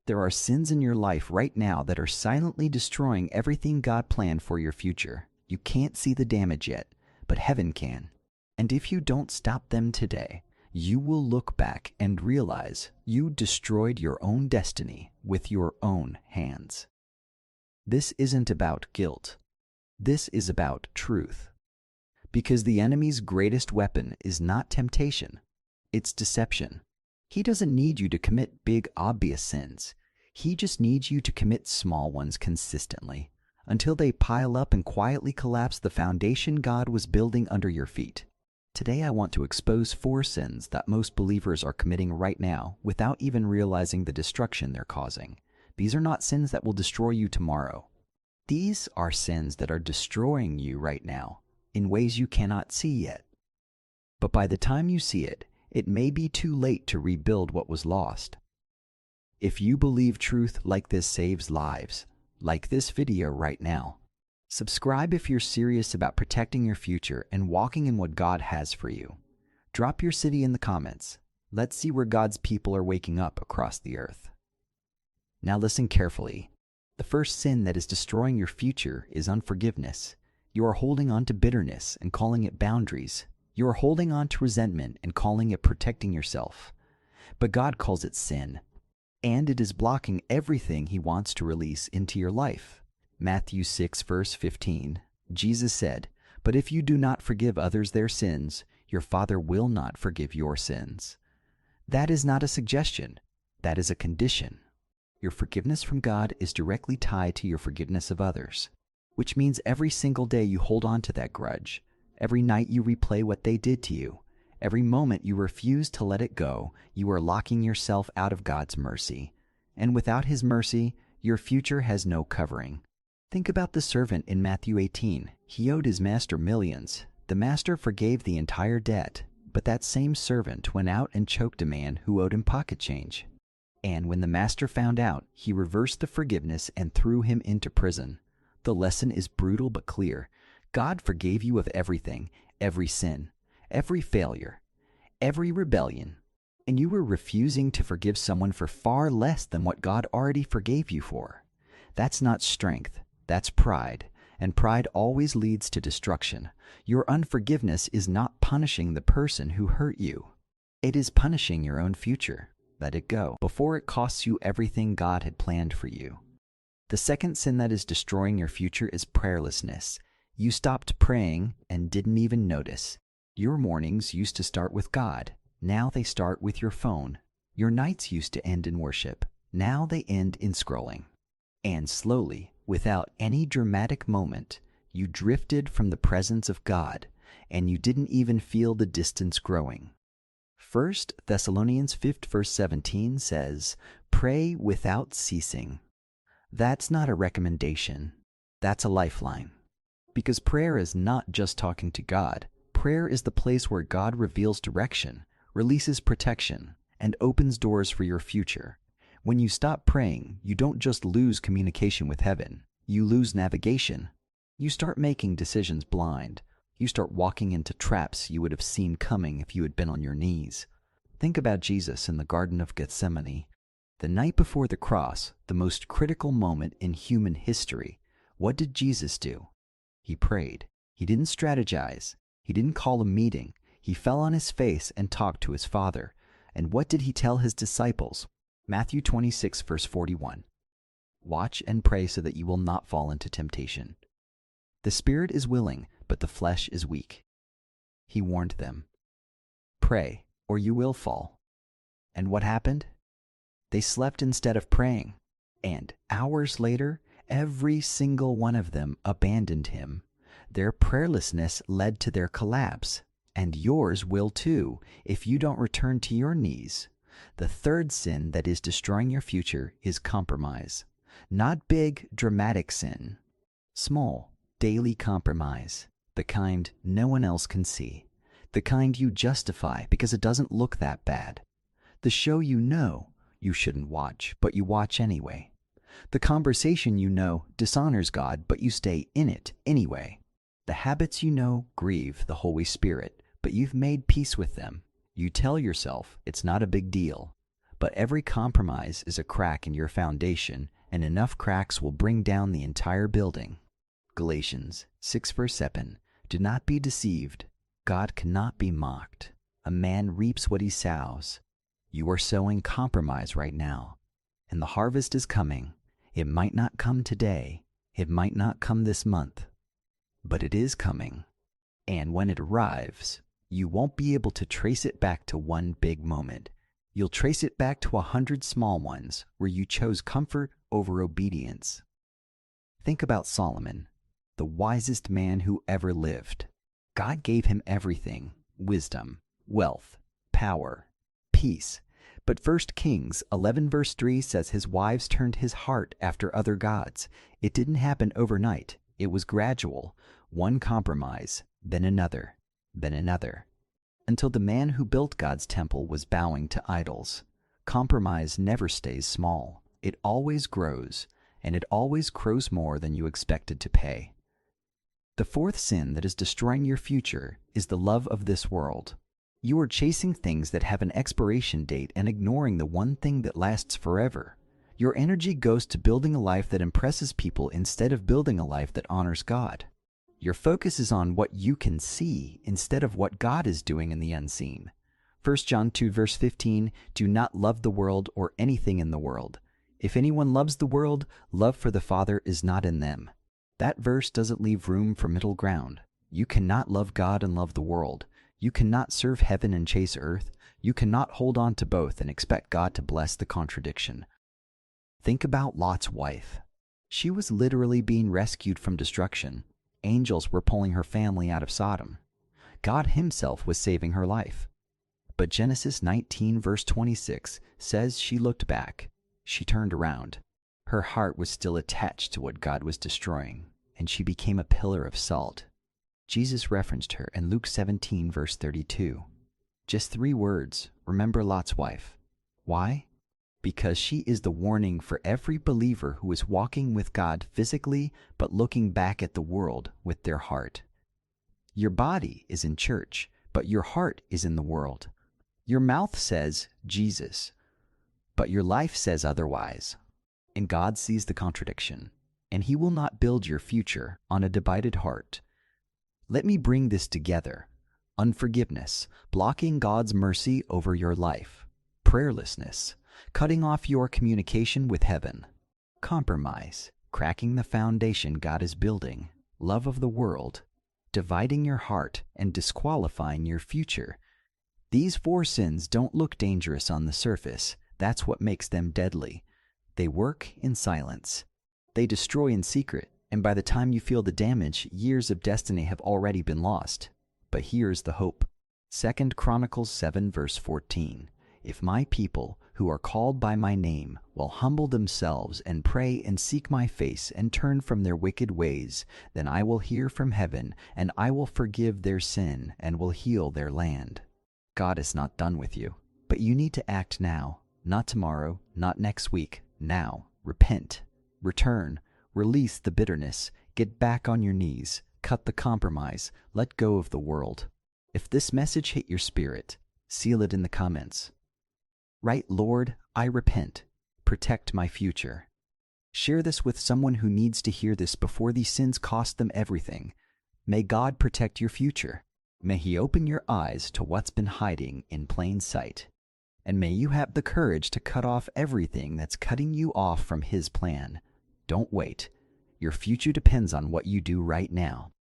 There are sins in your life right now that are silently destroying everything God planned for your future. You can't see the damage yet, but heaven can. And if you don't stop them today, you will look back and realize you destroyed your own destiny with your own hands. This isn't about guilt. This is about truth. Because the enemy's greatest weapon is not temptation, it's deception. He doesn't need you to commit big, obvious sins. He just needs you to commit small ones consistently until they pile up and quietly collapse the foundation God was building under your feet. Today I want to expose 4 sins that most believers are committing right now without even realizing the destruction they're causing. These are not sins that will destroy you tomorrow. These are sins that are destroying you right now in ways you cannot see yet. But by the time you see it, it may be too late to rebuild what was lost. If you believe truth like this saves lives, like this video right now, subscribe if you're serious about protecting your future and walking in what God has for you. Drop your city in the comments. Let's see where God's people are waking up across the earth. Now listen carefully. The first sin that is destroying your future is unforgiveness. You are holding on to bitterness and calling it boundaries. You are holding on to resentment and calling it protecting yourself. But God calls it sin, and it is blocking everything He wants to release into your life. Matthew 6, verse 15, Jesus said, "But if you do not forgive others their sins, your Father will not forgive your sins." That is not a suggestion. That is a condition. Your forgiveness from God is directly tied to your forgiveness of others, which means every single day you hold on to that grudge. Every night you replay what they did to you. Every moment you refuse to let it go, you are locking yourself out of God's mercy. And without His mercy, your future has no covering. Think about the servant in Matthew 18. He owed his master millions. The master forgave the entire debt, but that same servant went out and choked a man who owed him pocket change. And when the master found out, he reversed the forgiveness and threw him into prison. The lesson is brutal but clear. God forgave you of everything, every sin, every failure, every rebellion, and you were refusing to forgive someone for far less than what God already forgave you for. That's not strength, that's pride, and pride always leads to destruction. Your unforgiveness is not punishing the person who hurt you. It is punishing your own future. Let it go before it costs you everything God had planned for you. The second sin that is destroying your future is prayerlessness. You stopped praying and didn't even notice. Your mornings used to start with God. Now they start with your phone. Your nights used to end in worship. Now they end in scrolling. And slowly, without any dramatic moment, you drifted from the presence of God, and you didn't even feel the distance growing. 1 Thessalonians 5 verse 17 says, "Pray without ceasing." That's not a recommendation. That's a lifeline. Because prayer is not just talking to God. Prayer is the place where God reveals direction, releases protection, and opens doors for your future. When you stop praying, you don't just lose communication with heaven. You lose navigation. You start making decisions blind. You start walking into traps you would have seen coming if you had been on your knees. Think about Jesus in the Garden of Gethsemane. The night before the cross, the most critical moment in human history, what did Jesus do? He prayed. He didn't strategize. He didn't call a meeting. He fell on his face and talked to his Father. And what did he tell his disciples? Matthew 26, verse 41. Watch and pray so that you will not fall into temptation. The spirit is willing, but the flesh is weak. He warned them. Pray, or you will fall. And what happened? They slept instead of praying. And hours later, every single one of them abandoned him. Their prayerlessness led to their collapse. And yours will too, if you don't return to your knees. The third sin that is destroying your future is compromise. Not big, dramatic sin. Small, daily compromise. The kind no one else can see. The kind you justify because it doesn't look that bad. The show you know you shouldn't watch, but you watch anyway. The conversation you know dishonors God, but you stay in it anyway. The habits you know grieve the Holy Spirit, but you've made peace with them. You tell yourself it's not a big deal, But every compromise is a crack in your foundation, and enough cracks will bring down the entire building. Galatians 6 verse 7. Do not be deceived. God cannot be mocked. A man reaps what he sows. You are sowing compromise right now, and the harvest is coming. It might not come today. It might not come this month, but it is coming. And when it arrives, you won't be able to trace it back to one big moment. You'll trace it back to 100 small ones where you chose comfort over obedience. Think about Solomon, the wisest man who ever lived. God gave him everything: wisdom, wealth, power, peace. But 1 Kings 11 verse 3 says his wives turned his heart after other gods. It didn't happen overnight. It was gradual. One compromise, then another, until the man who built God's temple was bowing to idols. Compromise never stays small. It always grows, and it always grows more than you expected to pay. The fourth sin that is destroying your future is the love of this world. You are chasing things that have an expiration date and ignoring the one thing that lasts forever. Your energy goes to building a life that impresses people instead of building a life that honors God. Your focus is on what you can see instead of what God is doing in the unseen. 1 John 2 verse 15, do not love the world or anything in the world. If anyone loves the world, love for the Father is not in them. That verse doesn't leave room for middle ground. You cannot love God and love the world. You cannot serve heaven and chase earth. You cannot hold on to both and expect God to bless the contradiction. Think about Lot's wife. She was literally being rescued from destruction. Angels were pulling her family out of Sodom. God himself was saving her life. But Genesis 19 verse 26 says she looked back. She turned around. Her heart was still attached to what God was destroying, and she became a pillar of salt. Jesus referenced her in Luke 17 verse 32. Just 3 words, remember Lot's wife. Why? Because she is the warning for every believer who is walking with God physically but looking back at the world with their heart. Your body is in church, but your heart is in the world. Your mouth says Jesus, but your life says otherwise. And God sees the contradiction, and he will not build your future on a divided heart. Let me bring this together. Unforgiveness, blocking God's mercy over your life. Prayerlessness, cutting off your communication with heaven. Compromise, cracking the foundation God is building. Love of the world, dividing your heart and disqualifying your future. These 4 sins don't look dangerous on the surface. That's what makes them deadly. They work in silence. They destroy in secret, and by the time you feel the damage, years of destiny have already been lost. But here's the hope. 2 Chronicles 7 verse 14. If my people, who are called by my name, will humble themselves and pray and seek my face and turn from their wicked ways, then I will hear from heaven, and I will forgive their sin and will heal their land. God is not done with you, but you need to act now, not tomorrow, not next week, now. Repent, return, release the bitterness, get back on your knees, cut the compromise, let go of the world. If this message hit your spirit, seal it in the comments. Write, Lord, I repent. Protect my future. Share this with someone who needs to hear this before these sins cost them everything. May God protect your future. May he open your eyes to what's been hiding in plain sight. And may you have the courage to cut off everything that's cutting you off from his plan. Don't wait. Your future depends on what you do right now.